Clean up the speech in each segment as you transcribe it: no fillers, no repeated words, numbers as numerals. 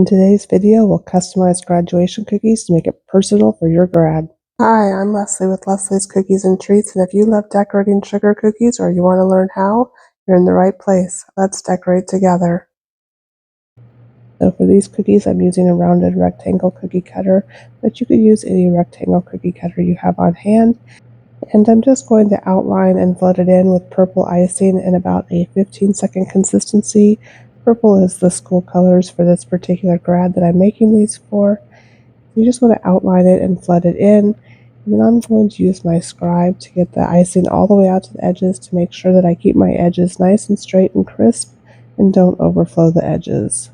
In today's video, we'll customize graduation cookies to make it personal for your grad. Hi, I'm Leslie with Leslie's Cookies and Treats, and if you love decorating sugar cookies or you want to learn how, you're in the right place. Let's decorate together. So for these cookies, I'm using a rounded rectangle cookie cutter, but you could use any rectangle cookie cutter you have on hand. And I'm just going to outline and flood it in with purple icing in about a 15-second consistency. Purple is the school colors for this particular grad that I'm making these for. You just want to outline it and flood it in. And then I'm going to use my scribe to get the icing all the way out to the edges to make sure that I keep my edges nice and straight and crisp and don't overflow the edges.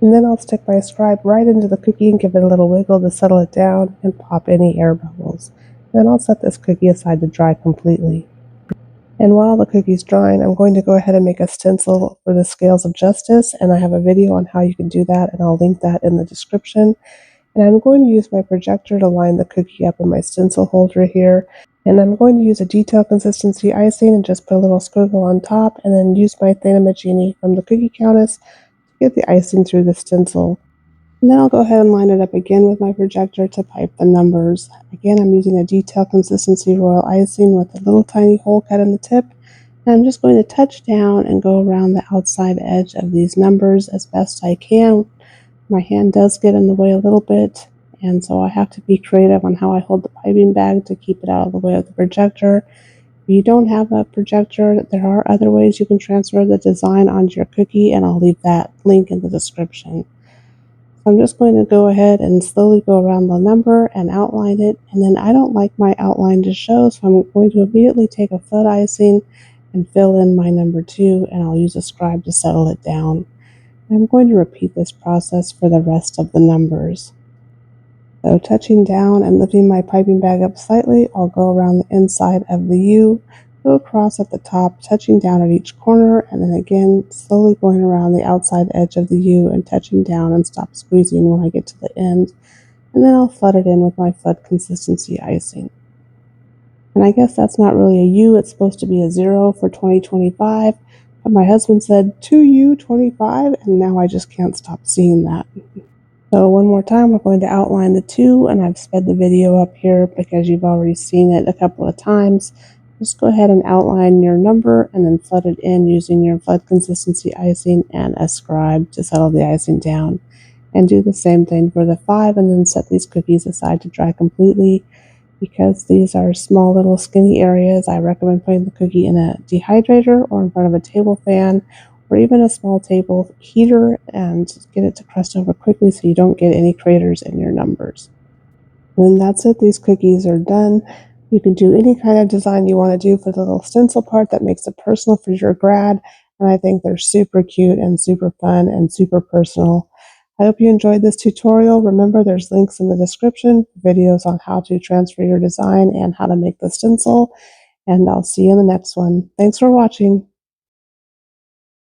And then I'll stick my scribe right into the cookie and give it a little wiggle to settle it down and pop any air bubbles. Then I'll set this cookie aside to dry completely. And while the cookie's drying, I'm going to go ahead and make a stencil for the scales of justice, and I have a video on how you can do that, and I'll link that in the description. And I'm going to use my projector to line the cookie up in my stencil holder here. And I'm going to use a detail consistency icing and just put a little squiggle on top, and then use my Thingamagenie from the Cookie Countess to get the icing through the stencil. And then I'll go ahead and line it up again with my projector to pipe the numbers. Again, I'm using a detail consistency royal icing with a little tiny hole cut in the tip. And I'm just going to touch down and go around the outside edge of these numbers as best I can. My hand does get in the way a little bit, and so I have to be creative on how I hold the piping bag to keep it out of the way of the projector. If you don't have a projector, there are other ways you can transfer the design onto your cookie, and I'll leave that link in the description. I'm just going to go ahead and slowly go around the number and outline it, and then I don't like my outline to show, so I'm going to immediately take a flood icing and fill in my number 2, and I'll use a scribe to settle it down. I'm going to repeat this process for the rest of the numbers. So touching down and lifting my piping bag up slightly, I'll go around the inside of the U, go across at the top, touching down at each corner, and then again slowly going around the outside edge of the U and touching down and stop squeezing when I get to the end. And then I'll flood it in with my flood consistency icing. And I guess that's not really a U, it's supposed to be a 0 for 2025. But my husband said 2U25, and now I just can't stop seeing that. So one more time, we're going to outline the 2, and I've sped the video up here because you've already seen it a couple of times. Just go ahead and outline your number and then flood it in using your flood consistency icing and a scribe to settle the icing down. And do the same thing for the 5, and then set these cookies aside to dry completely. Because these are small little skinny areas, I recommend putting the cookie in a dehydrator or in front of a table fan or even a small table heater and get it to crust over quickly so you don't get any craters in your numbers. And that's it. These cookies are done. You can do any kind of design you want to do for the little stencil part that makes it personal for your grad, and I think they're super cute and super fun and super personal. I hope you enjoyed this tutorial. Remember, there's links in the description for videos on how to transfer your design and how to make the stencil, and I'll see you in the next one. Thanks for watching.